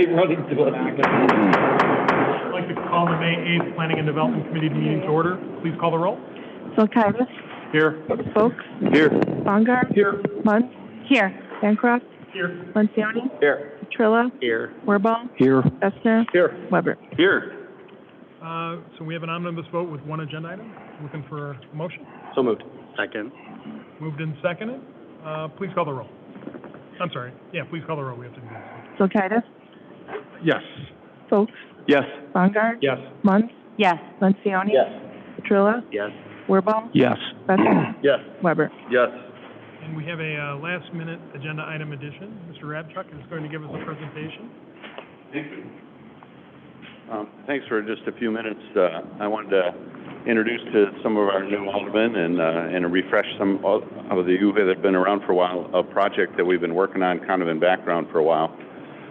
came running to us. I'd like to call the May 8th Planning and Development Committee meeting to order. Please call the roll. Sulkitis. Here. Folks. Here. Bongard. Here. Muntz. Here. Bancroft. Here. Lencioni. Here. Trilla. Here. Wirball. Here. Fester. Here. Weber. Here. So we have an omnibus vote with one agenda item. Looking for a motion. So moved. Second. Moved and seconded. Please call the roll. I'm sorry. Yeah, please call the roll. We have to do this. Sulkitis. Yes. Folks. Yes. Bongard. Yes. Muntz. Yes. Lencioni. Yes. Trilla. Yes. Wirball. Yes. Fester. Yes. Weber. Yes. And we have a last-minute agenda item addition. Mr. Rabchuk is going to give us a presentation. Thank you. Thanks for just a few minutes. I wanted to introduce to some of our new aldermen and refresh some of you that have been around for a while, a project that we've been working on kind of in background for a while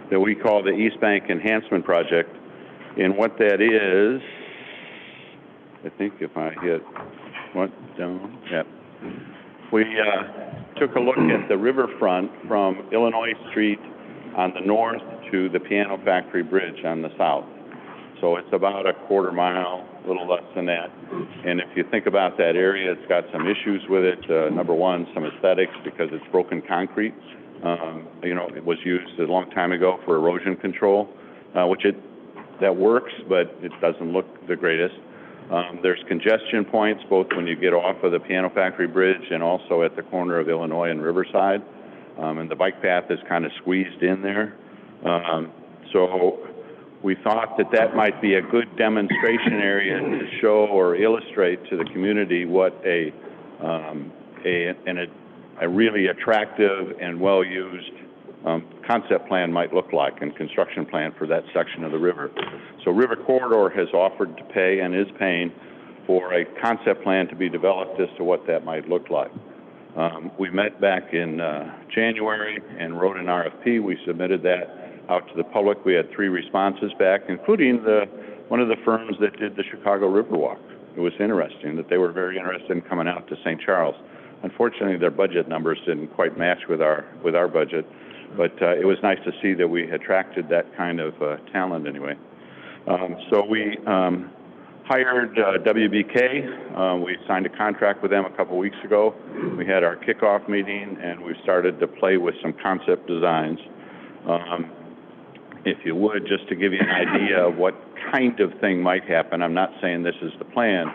that we call the East Bank Enhancement Project. And what that is, I think if I hit what down, yeah. We took a look at the riverfront from Illinois Street on the north to the Piano Factory Bridge on the south. So it's about a quarter mile, a little less than that. And if you think about that area, it's got some issues with it. Number one, some aesthetics because it's broken concrete. It was used a long time ago for erosion control, that works, but it doesn't look the greatest. There's congestion points both when you get off of the Piano Factory Bridge and also at the corner of Illinois and Riverside. And the bike path is kind of squeezed in there. So we thought that might be a good demonstration area to show or illustrate to the community what a really attractive and well-used concept plan might look like and construction plan for that section of the river. So River Corridor has offered to pay and is paying for a concept plan to be developed as to what that might look like. We met back in January and wrote an RFP. We submitted that out to the public. We had 3 responses back, including one of the firms that did the Chicago Riverwalk. It was interesting that they were very interested in coming out to St. Charles. Unfortunately, their budget numbers didn't quite match with our budget, but it was nice to see that we attracted that kind of talent anyway. So we hired WBK. We signed a contract with them a couple weeks ago. We had our kickoff meeting, and we started to play with some concept designs. If you would, just to give you an idea of what kind of thing might happen, I'm not saying this is the plan,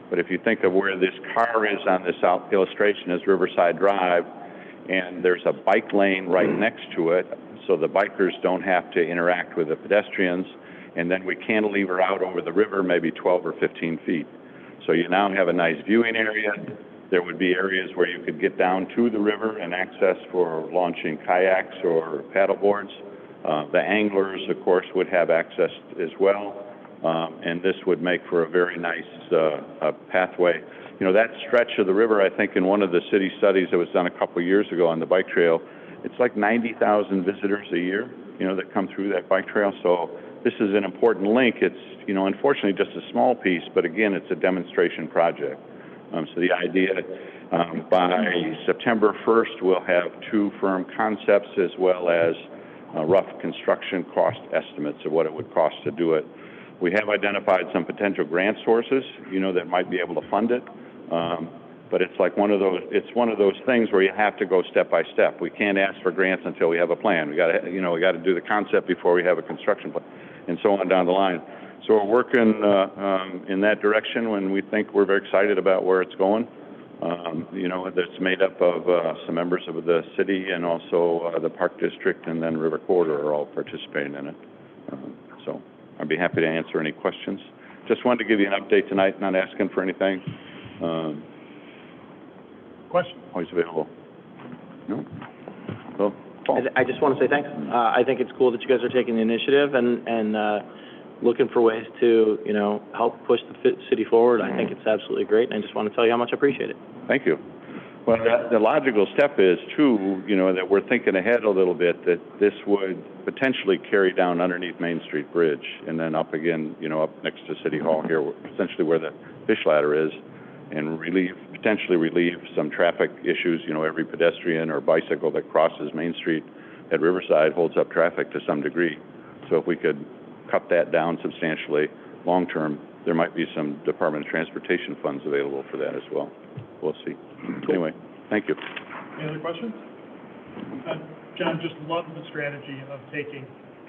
but if you think of where this car is on this illustration is Riverside Drive, and there's a bike lane right next to it, so the bikers don't have to interact with the pedestrians, and then we cantilever out over the river maybe 12 or 15 feet. So you now have a nice viewing area. There would be areas where you could get down to the river and access for launching kayaks or paddle boards. The anglers, of course, would have access as well, and this would make for a very nice pathway. That stretch of the river, I think in one of the city studies that was done a couple years ago on the bike trail, it's like 90,000 visitors a year, that come through that bike trail. So this is an important link. It's, unfortunately just a small piece, but again, it's a demonstration project. So the idea, by September 1st, we'll have 2 firm concepts as well as rough construction cost estimates of what it would cost to do it. We have identified some potential grant sources, that might be able to fund it. But it's like one of those things where you have to go step by step. We can't ask for grants until we have a plan. We got to do the concept before we have a construction plan, and so on down the line. So we're working in that direction when we think we're very excited about where it's going. That's made up of some members of the city and also the Park District and then River Corridor are all participating in it. So I'd be happy to answer any questions. Just wanted to give you an update tonight, not asking for anything. Question? Always available. No? So, Paul. I just want to say thanks. I think it's cool that you guys are taking the initiative and looking for ways to, help push the city forward. I think it's absolutely great, and I just want to tell you how much I appreciate it. Thank you. Well, the logical step is, too, that we're thinking ahead a little bit, that this would potentially carry down underneath Main Street Bridge and then up again, up next to City Hall here, essentially where the fish ladder is, and potentially relieve some traffic issues. Every pedestrian or bicycle that crosses Main Street at Riverside holds up traffic to some degree. So if we could cut that down substantially, long-term, there might be some Department of Transportation funds available for that as well. We'll see. Anyway, thank you. Any other questions? John, just love the strategy of taking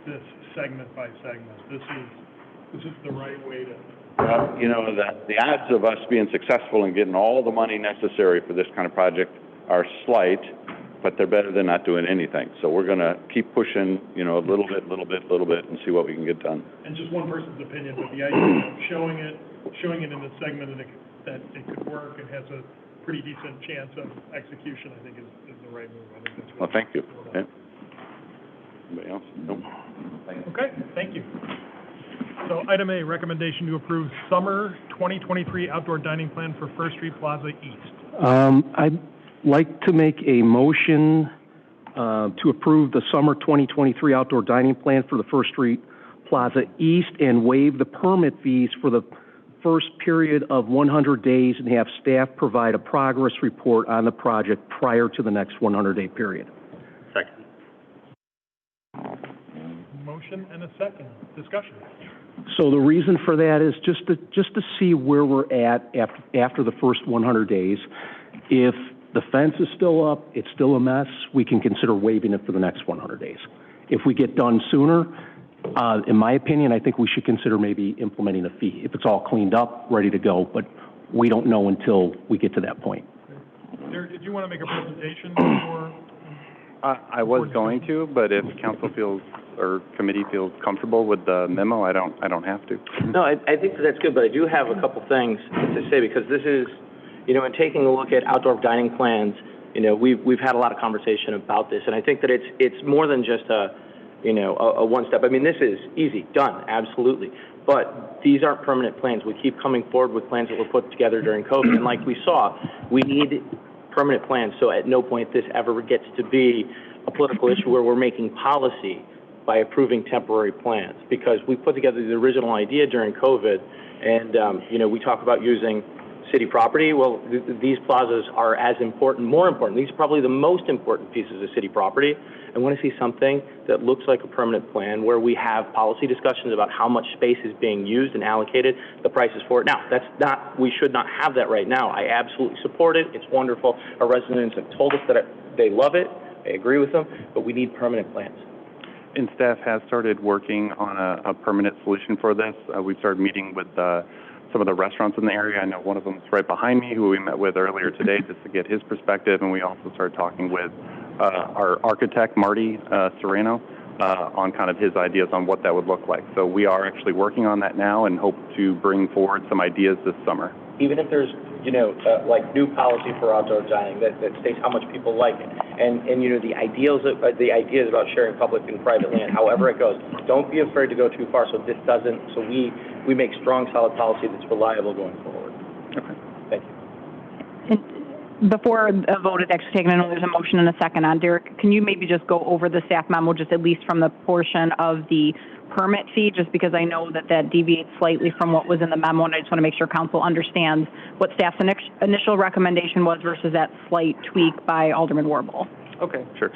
this segment by segment. This is the right way to. Well, you know, the odds of us being successful in getting all the money necessary for this kind of project are slight, but they're better than not doing anything. So we're going to keep pushing, you know, a little bit, and see what we can get done. And just one person's opinion, but the idea of showing it in a segment that it could work and has a pretty decent chance of execution, I think is the right move. I think that's Well, thank you. Okay. Anybody else? No. Okay, thank you. So item A, recommendation to approve summer 2023 outdoor dining plan for First Street Plaza East. I'd like to make a motion to approve the summer 2023 outdoor dining plan for the First Street Plaza East and waive the permit fees for the first period of 100 days and have staff provide a progress report on the project prior to the next 100-day period. Second. Motion and a second. Discussion. So the reason for that is just to see where we're at after the first 100 days. If the fence is still up, it's still a mess, we can consider waiving it for the next 100 days. If we get done sooner, in my opinion, I think we should consider maybe implementing a fee if it's all cleaned up, ready to go, but we don't know until we get to that point. Derek, did you want to make a presentation before? I was going to, but if council feels or committee feels comfortable with the memo, I don't have to. No, I think that's good, but I do have a couple things to say, because this is, you know, in taking a look at outdoor dining plans, you know, we've had a lot of conversation about this, and I think that it's more than just a one step. I mean, this is easy, done, absolutely. But these aren't permanent plans. We keep coming forward with plans that were put together during COVID, and like we saw, we need permanent plans, so at no point this ever gets to be a political issue where we're making policy by approving temporary plans, because we put together the original idea during COVID, and you know, we talk about using city property. Well, these plazas are as important, more important. These are probably the most important pieces of city property. I want to see something that looks like a permanent plan where we have policy discussions about how much space is being used and allocated, the prices for it. Now, we should not have that right now. I absolutely support it. It's wonderful. Our residents have told us that they love it. I agree with them, but we need permanent plans. And staff has started working on a permanent solution for this. We've started meeting with some of the restaurants in the area. I know one of them is right behind me, who we met with earlier today, just to get his perspective. And we also started talking with our architect, Marty Serrano, on kind of his ideas on what that would look like. So we are actually working on that now and hope to bring forward some ideas this summer. Even if there's, you know, like new policy for outdoor dining that states how much people like it, and you know, the ideas about sharing public and private land, however it goes, don't be afraid to go too far. So we make strong, solid policy that's reliable going forward. Okay. Thank you. And before a vote is actually taken, I know there's a motion and a second on. Derek, can you maybe just go over the staff memo, just at least from the portion of the permit fee, just because I know that deviates slightly from what was in the memo, and I just want to make sure council understands what staff's initial recommendation was versus that slight tweak by Alderman Warble. Okay, sure.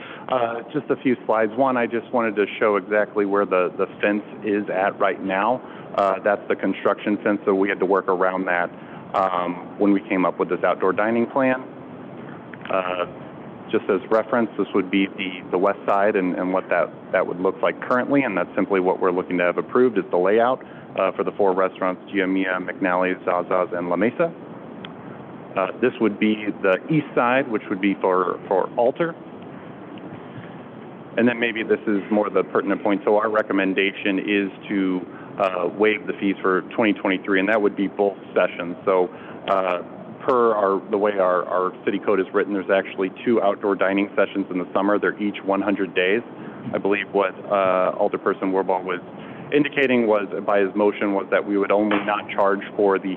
Just a few slides. One, I just wanted to show exactly where the fence is at right now. That's the construction fence, so we had to work around that when we came up with this outdoor dining plan. Just as reference, this would be the west side and what that would look like currently, and that's simply what we're looking to have approved is the layout for the 4 restaurants, Giamia, McNally's, Zaza's, and La Mesa. This would be the east side, which would be for Alter. And then maybe this is more the pertinent point. So our recommendation is to waive the fees for 2023, and that would be both sessions. So per the way our city code is written, there's actually 2 outdoor dining sessions in the summer. They're each 100 days. I believe what Alderperson Warbaugh was indicating was, by his motion, was that we would only not charge for the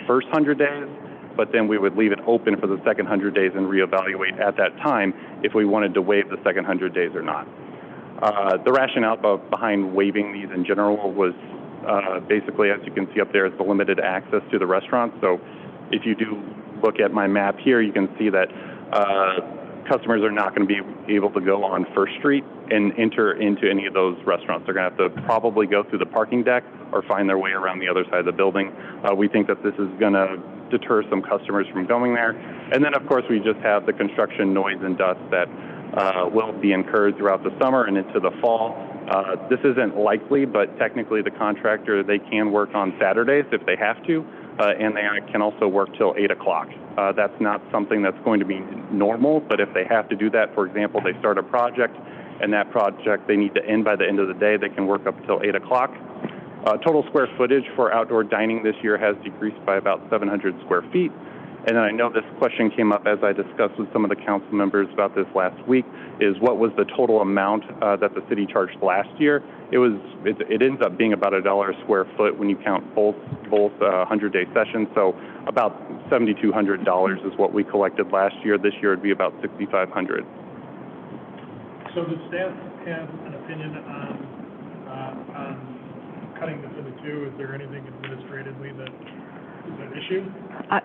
first 100 days, but then we would leave it open for the second 100 days and reevaluate at that time if we wanted to waive the second 100 days or not. The rationale behind waiving these in general was basically, as you can see up there, is the limited access to the restaurant. So if you do look at my map here, you can see that customers are not going to be able to go on First Street and enter into any of those restaurants. They're going to have to probably go through the parking deck or find their way around the other side of the building. We think that this is going to deter some customers from going there. And then, of course, we just have the construction noise and dust that will be incurred throughout the summer and into the fall. This isn't likely, but technically the contractor, they can work on Saturdays if they have to, and they can also work till 8 o'clock. That's not something that's going to be normal, but if they have to do that, for example, they start a project, and that project they need to end by the end of the day, they can work up until 8 o'clock. Total square footage for outdoor dining this year has decreased by about 700 square feet. And I know this question came up as I discussed with some of the council members about this last week, is what was the total amount that the city charged last year? It ends up being about $1 a square foot when you count both 100-day sessions. So about $7,200 is what we collected last year. This year it'd be about $6,500. So does staff have an opinion on cutting this into two? Is there anything administratively that is an issue?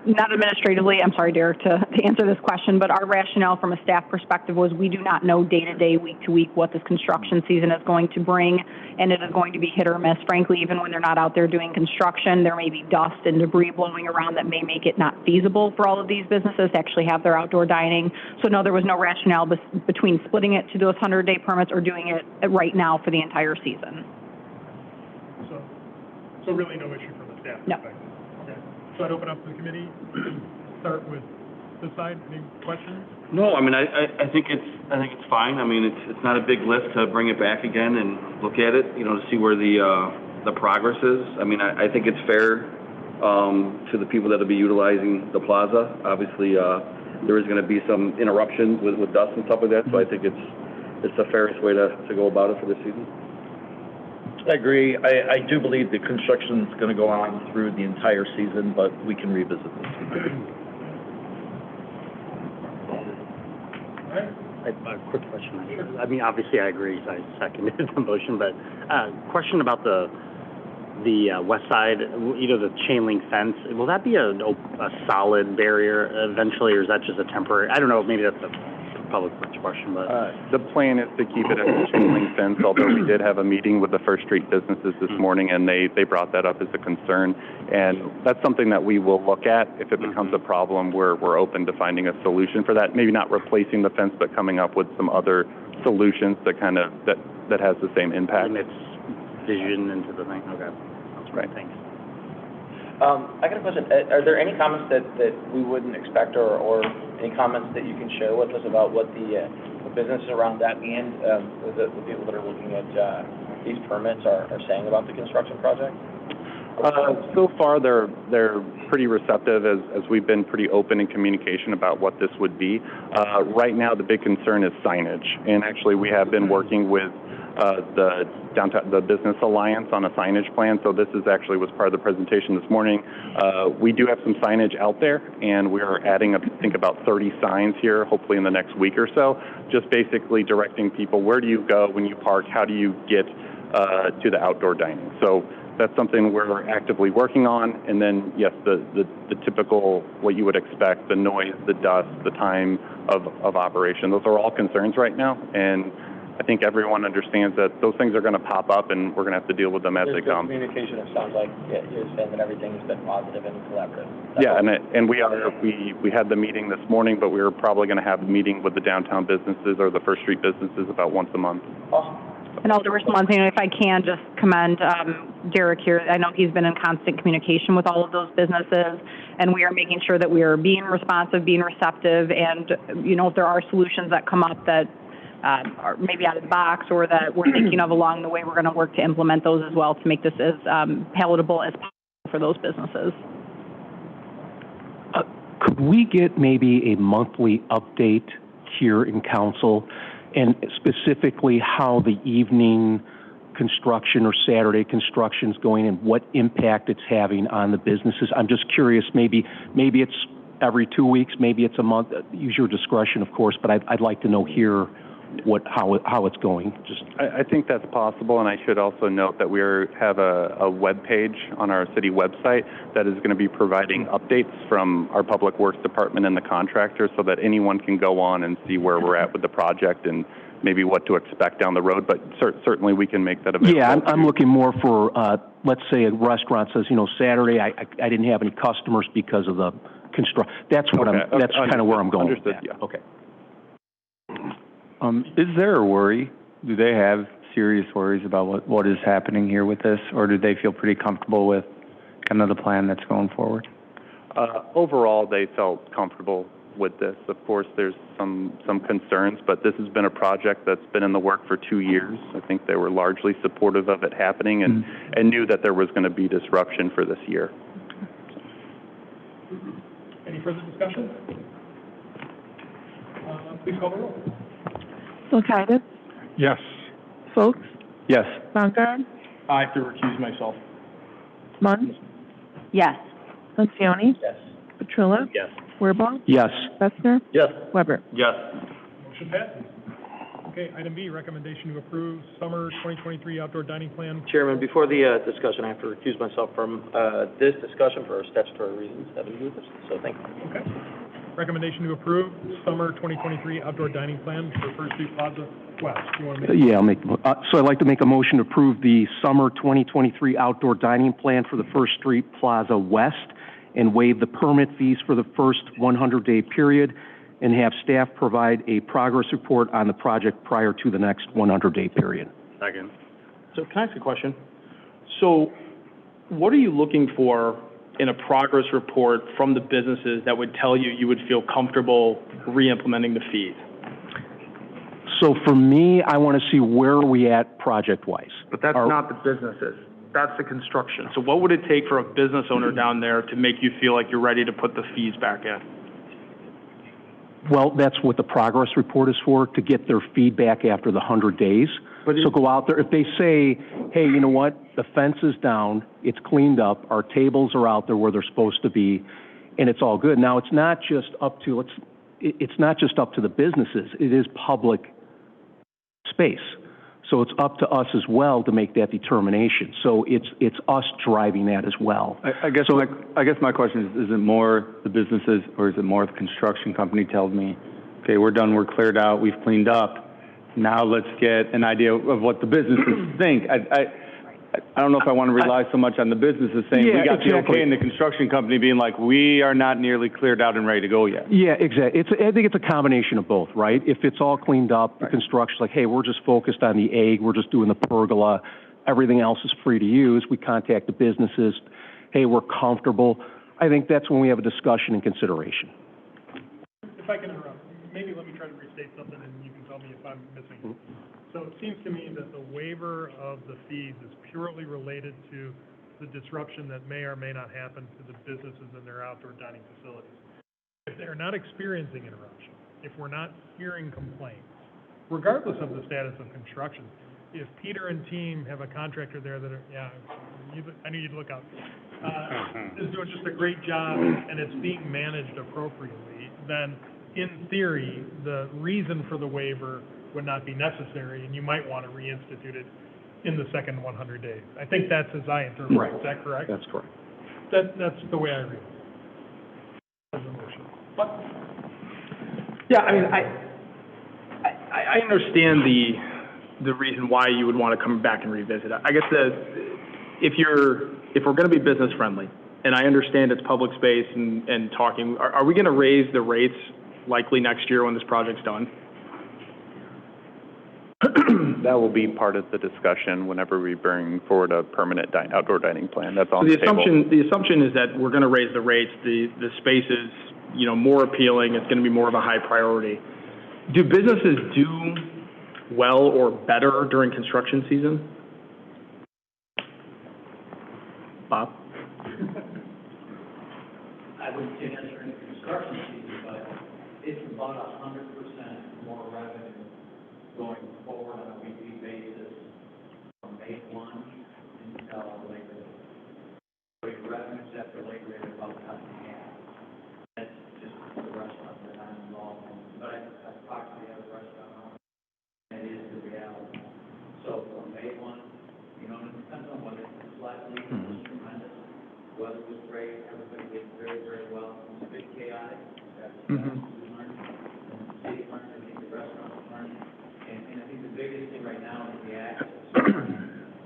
Not administratively. I'm sorry, Derek, to answer this question, but our rationale from a staff perspective was we do not know day-to-day, week-to-week what this construction season is going to bring, and it is going to be hit or miss. Frankly, even when they're not out there doing construction, there may be dust and debris blowing around that may make it not feasible for all of these businesses to actually have their outdoor dining. So no, there was no rationale between splitting it to those 100-day permits or doing it right now for the entire season. So really no issue from a staff perspective? Okay. So I'd open up to the committee. Start with this side. Any questions? No, I mean, I think it's fine. I mean, it's not a big lift to bring it back again and look at it, to see where the progress is. I mean, I think it's fair to the people that will be utilizing the plaza. Obviously, there is going to be some interruptions with dust and stuff like that, so I think it's the fairest way to go about it for this season. I agree. I do believe the construction is going to go on through the entire season, but we can revisit this. A quick question. I mean, obviously, I agree. I seconded the motion, but question about the west side, the chain link fence. Will that be a solid barrier eventually, or is that just a temporary? I don't know. Maybe that's a public works question, but the plan is to keep it as a chain link fence. Although we did have a meeting with the First Street businesses this morning, and they brought that up as a concern, and that's something that we will look at if it becomes a problem. We're open to finding a solution for that. Maybe not replacing the fence, but coming up with some other solutions that that has the same impact. And it's vision into the thing. Okay, that's right. Thanks. I got a question. Are there any comments that we wouldn't expect, or any comments that you can share with us about what the businesses around that and the people that are looking at these permits are saying about the construction project? So far, they're pretty receptive as we've been pretty open in communication about what this would be. Right now, the big concern is signage, and actually, we have been working with the Business Alliance on a signage plan. So this was part of the presentation this morning. We do have some signage out there, and we are adding, I think, about 30 signs here, hopefully in the next week or so, just basically directing people, where do you go when you park? How do you get to the outdoor dining? So that's something we're actively working on. And then, yes, the typical, what you would expect, the noise, the dust, the time of operation, those are all concerns right now. And I think everyone understands that those things are going to pop up, and we're going to have to deal with them as they come. There's good communication. It sounds like you're saying that everything has been positive and collaborative. Yeah, and we had the meeting this morning, but we were probably going to have a meeting with the downtown businesses or the First Street businesses about once a month. Awesome. And Alderperson Munson, if I can just commend Derek here. I know he's been in constant communication with all of those businesses, and we are making sure that we are being responsive, being receptive, and if there are solutions that come up that are maybe out of the box or that we're thinking of along the way, we're going to work to implement those as well to make this as palatable as possible for those businesses. Could we get maybe a monthly update here in council, and specifically how the evening construction or Saturday construction is going and what impact it's having on the businesses? I'm just curious, maybe it's every 2 weeks, maybe it's a month. Use your discretion, of course, but I'd like to know here how it's going. Just I think that's possible, and I should also note that we have a web page on our city website that is going to be providing updates from our Public Works Department and the contractor so that anyone can go on and see where we're at with the project and maybe what to expect down the road, but certainly we can make that available. Yeah, I'm looking more for, let's say a restaurant says, Saturday I didn't have any customers because of the that's what that's kind of where I'm going. Understood, yeah. Okay. Is there a worry? Do they have serious worries about what is happening here with this, or do they feel pretty comfortable with kind of the plan that's going forward? Overall, they felt comfortable with this. Of course, there's some concerns, but this has been a project that's been in the work for 2 years. I think they were largely supportive of it happening and knew that there was going to be disruption for this year. Any further discussion? Please call the roll. Sulkidis? Yes. Folks? Yes. Baumgart? I have to recuse myself. Munn? Yes. Lencioni? Yes. Petrillo? Yes. Wirball? Yes. Fessner? Yes. Weber? Yes. Motion passes. Okay, item B, recommendation to approve summer 2023 outdoor dining plan. Chairman, before the discussion, I have to recuse myself from this discussion for statutory reasons having to do with this, so thank you. Okay. Recommendation to approve summer 2023 outdoor dining plan for First Street Plaza West. You want to make? Yeah, so I'd like to make a motion to approve the summer 2023 outdoor dining plan for the First Street Plaza West and waive the permit fees for the first 100-day period and have staff provide a progress report on the project prior to the next 100-day period. Second. So can I ask a question? So what are you looking for in a progress report from the businesses that would tell you you would feel comfortable re-implementing the fees? So for me, I want to see where are we at project-wise. But that's not the businesses. That's the construction. So what would it take for a business owner down there to make you feel like you're ready to put the fees back in? Well, that's what the progress report is for, to get their feedback after the 100 days. So go out there. If they say, hey, you know what, the fence is down, it's cleaned up, our tables are out there where they're supposed to be, and it's all good. Now, it's not just up to the businesses. It is public space. So it's up to us as well to make that determination. So it's us driving that as well. I guess my question is it more the businesses or is it more the construction company tells me, okay, we're done, we're cleared out, we've cleaned up. Now let's get an idea of what the businesses think. I don't know if I want to rely so much on the businesses saying we got the okay, and the construction company being like, we are not nearly cleared out and ready to go yet. Yeah, exactly. I think it's a combination of both, right? If it's all cleaned up, the construction's like, hey, we're just focused on the egg, we're just doing the pergola, everything else is free to use. We contact the businesses, hey, we're comfortable. I think that's when we have a discussion and consideration. If I can interrupt, maybe let me try to restate something and you can tell me if I'm missing. So it seems to me that the waiver of the fees is purely related to the disruption that may or may not happen to the businesses in their outdoor dining facilities. If they're not experiencing interruption, if we're not hearing complaints, regardless of the status of construction, if Peter and team have a contractor there that are, I knew you'd look out, is doing just a great job and it's being managed appropriately, then in theory, the reason for the waiver would not be necessary, and you might want to reinstitute it in the second 100 days. I think that's as I interpret it. Right. Is that correct? That's correct. That's the way I read it. As a motion. But Yeah, I mean, I understand the reason why you would want to come back and revisit it. I guess if we're going to be business friendly, and I understand it's public space and talking, are we going to raise the rates likely next year when this project's done? That will be part of the discussion whenever we bring forward a permanent outdoor dining plan. That's on So the table. the assumption is that we're going to raise the rates. The space is, more appealing. It's going to be more of a high priority. Do businesses do well or better during construction season? Bob? I would say that's during construction season, but it's about 100% more revenue going forward on a weekly basis from May 1 until Labor Day. So your revenues after Labor Day are about cut in half. That's just the restaurant that I'm involved in. But I talked to the other restaurant owners. depends on weather. Last week was tremendous. Weather was great. Everybody did very, very well. It was a bit chaotic. We learned. The city learned. I think the restaurants learned. And I think the biggest thing right now is the access.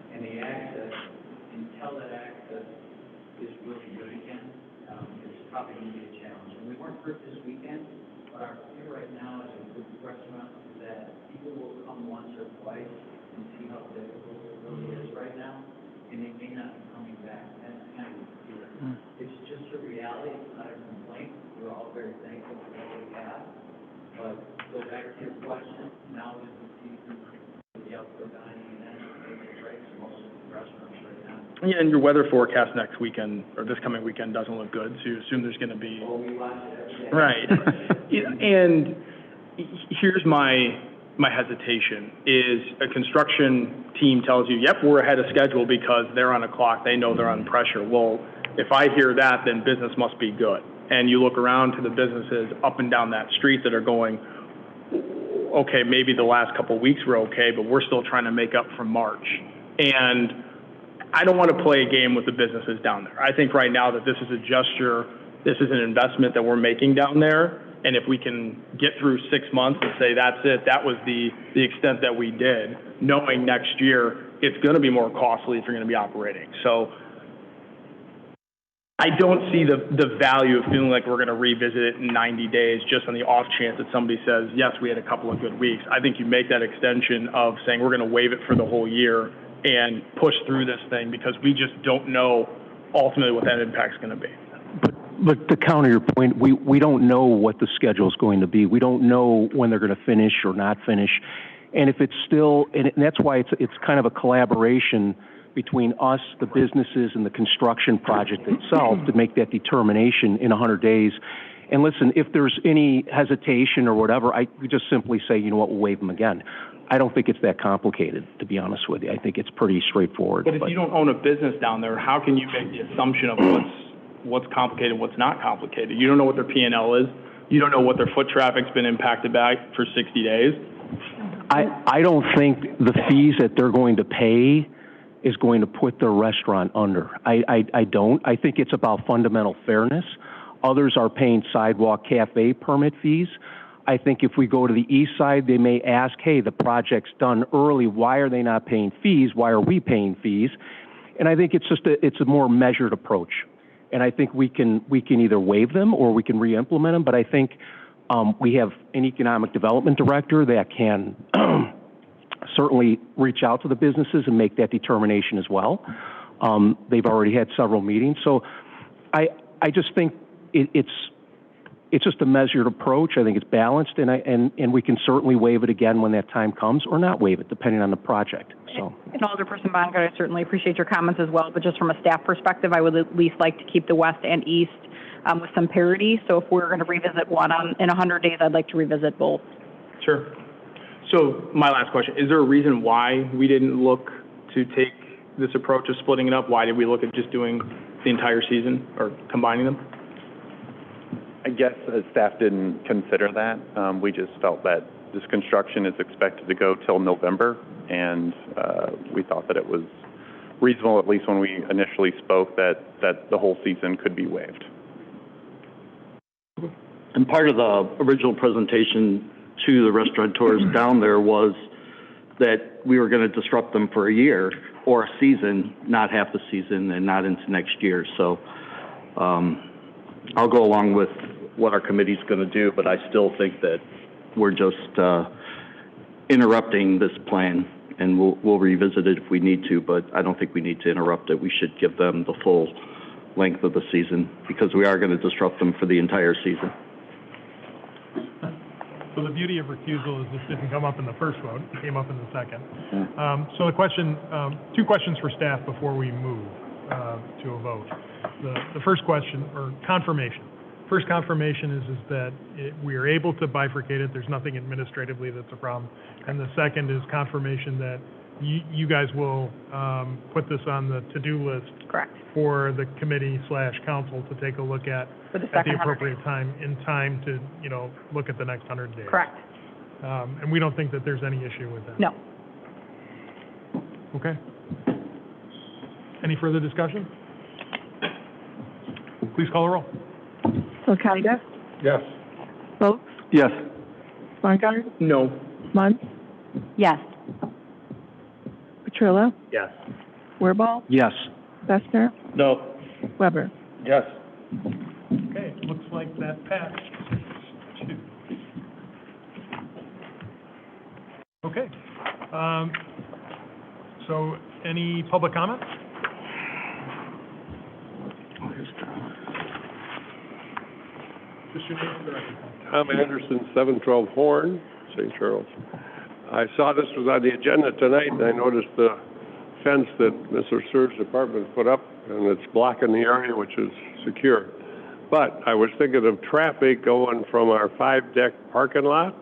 And the access, until that access is really good again, it's probably going to be a challenge. And we weren't hurt this weekend, but our fear right now is with the restaurants is that people will come once or twice and see how difficult it really is right now, and they may not be coming back. That's kind of the fear. It's just a reality. It's not a complaint. We're all very thankful for what we have. But go back to your question, now is the season for the outdoor dining and entertainment breaks most of the restaurants right now. Yeah, and your weather forecast next weekend, or this coming weekend, doesn't look good, so you assume there's going to be... Well, we watch it every day. Right. And here's my hesitation, is a construction team tells you, yep, we're ahead of schedule because they're on a clock, they know they're on pressure. Well, if I hear that, then business must be good. And you look around to the businesses up and down that street that are going, okay, maybe the last couple of weeks were okay, but we're still trying to make up from March. And I don't want to play a game with the businesses down there. I think right now that this is a gesture, this is an investment that we're making down there. And if we can get through 6 months and say, that's it, that was the extent that we did, knowing next year it's going to be more costly if you're going to be operating. So I don't see the value of feeling like we're going to revisit it in 90 days just on the off chance that somebody says, yes, we had a couple of good weeks. I think you make that extension of saying we're going to waive it for the whole year and push through this thing because we just don't know ultimately what that impact's going to be. But to counter your point, we don't know what the schedule is going to be. We don't know when they're going to finish or not finish. And if it's still, and that's why it's kind of a collaboration between us, the businesses, and the construction project itself to make that determination in 100 days. And listen, if there's any hesitation or whatever, we just simply say, you know what, we'll waive them again. I don't think it's that complicated, to be honest with you. I think it's pretty straightforward. But if you don't own a business down there, how can you make the assumption of what's complicated, what's not complicated? You don't know what their P&L is. You don't know what their foot traffic's been impacted by for 60 days. I don't think the fees that they're going to pay is going to put their restaurant under. I don't. I think it's about fundamental fairness. Others are paying sidewalk cafe permit fees. I think if we go to the east side, they may ask, hey, the project's done early. Why are they not paying fees? Why are we paying fees? And I think it's a more measured approach. And I think we can either waive them or we can re-implement them. But I think we have an economic development director that can certainly reach out to the businesses and make that determination as well. They've already had several meetings. So I just think it's just a measured approach. I think it's balanced, and we can certainly waive it again when that time comes, or not waive it, depending on the project. So. And Alderperson Bongard, I certainly appreciate your comments as well, but just from a staff perspective, I would at least like to keep the west and east with some parity. So if we're going to revisit one in 100 days, I'd like to revisit both. Sure. So my last question, is there a reason why we didn't look to take this approach of splitting it up? Why did we look at just doing the entire season or combining them? I guess staff didn't consider that. We just felt that this construction is expected to go till November, and we thought that it was reasonable, at least when we initially spoke, that the whole season could be waived. And part of the original presentation to the restaurateurs down there was that we were going to disrupt them for a year or a season, not half the season and not into next year. So I'll go along with what our committee's going to do, but I still think that we're just interrupting this plan, and we'll revisit it if we need to, but I don't think we need to interrupt it. We should give them the full length of the season because we are going to disrupt them for the entire season. So the beauty of recusal is this didn't come up in the first vote, it came up in the second. So the question, two questions for staff before we move to a vote. The first question, or confirmation. First confirmation is that we are able to bifurcate it. There's nothing administratively that's a problem. And the second is confirmation that you guys will put this on the to-do list. Correct. For the committee/council to take a look at the appropriate time, in time to, look at the next 100 days. Correct. And we don't think that there's any issue with that. No. Okay. Any further discussion? Please call the roll. Sulkowski? Yes. Folks? Yes. Swenkar? No. Mundt? Yes. Petrillo? Yes. Wirball? Yes. Fester? No. Weber? Yes. Okay, looks like that passed. 6-2. Okay. So any public comment? Just your name and direction. Tom Anderson, 712 Horn, St. Charles. I saw this was on the agenda tonight, and I noticed the fence that Mr. Sir's department put up, and it's blocking the area, which is secure. But I was thinking of traffic going from our 5-deck parking lot.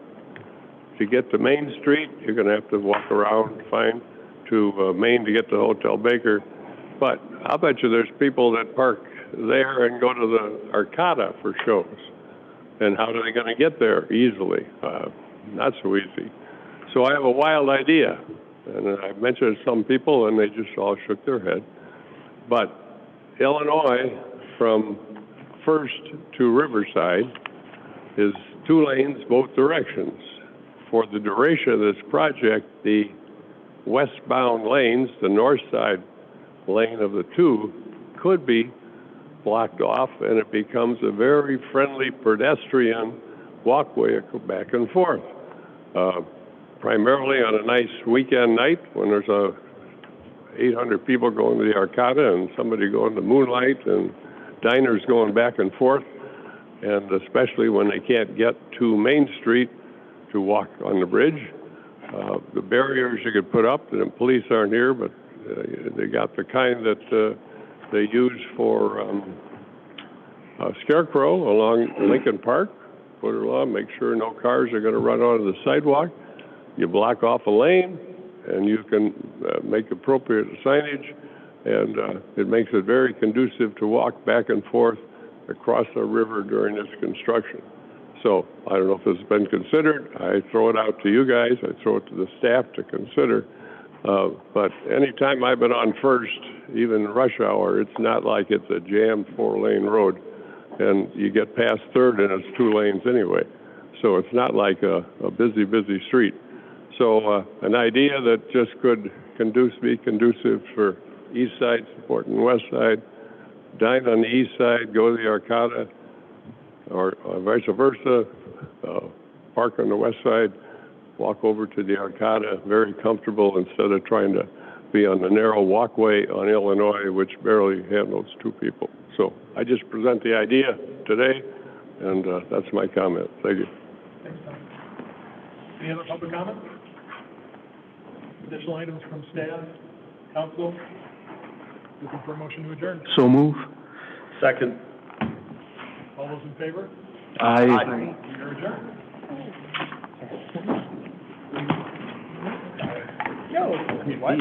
To get to Main Street, you're going to have to walk around, fine, to Main to get to Hotel Baker. But I'll bet you there's people that park there and go to the Arcata for shows. And how are they going to get there easily? Not so easy. So I have a wild idea. And I mentioned it to some people, and they just all shook their head. But Illinois, from First to Riverside, is 2 lanes both directions. For the duration of this project, the westbound lanes, the north side lane of the 2, could be blocked off, and it becomes a very friendly pedestrian walkway back and forth. Primarily on a nice weekend night when there's 800 people going to the Arcata and somebody going to Moonlight and diners going back and forth, and especially when they can't get to Main Street to walk on the bridge. The barriers you could put up, the police aren't here, but they got the kind that they use for Scarecrow along Lincoln Park. Put it along, make sure no cars are going to run onto the sidewalk. You block off a lane, and you can make appropriate signage, and it makes it very conducive to walk back and forth across the river during this construction. So I don't know if this has been considered. I throw it out to you guys. I throw it to the staff to consider. But anytime I've been on First, even rush hour, it's not like it's a jammed 4-lane road. And you get past Third and it's 2 lanes anyway. So it's not like a busy street. So an idea that just could be conducive for east side supporting west side, dine on the east side, go to the Arcata, or vice versa, park on the west side, walk over to the Arcata, very comfortable instead of trying to be on the narrow walkway on Illinois, which barely handles 2 people. So I just present the idea today, and that's my comment. Thank you. Thanks, Tom. Any other public comment? Additional items from staff, council? Looking for a motion to adjourn. So move. Second. All those in favor? Aye. You're adjourned. What?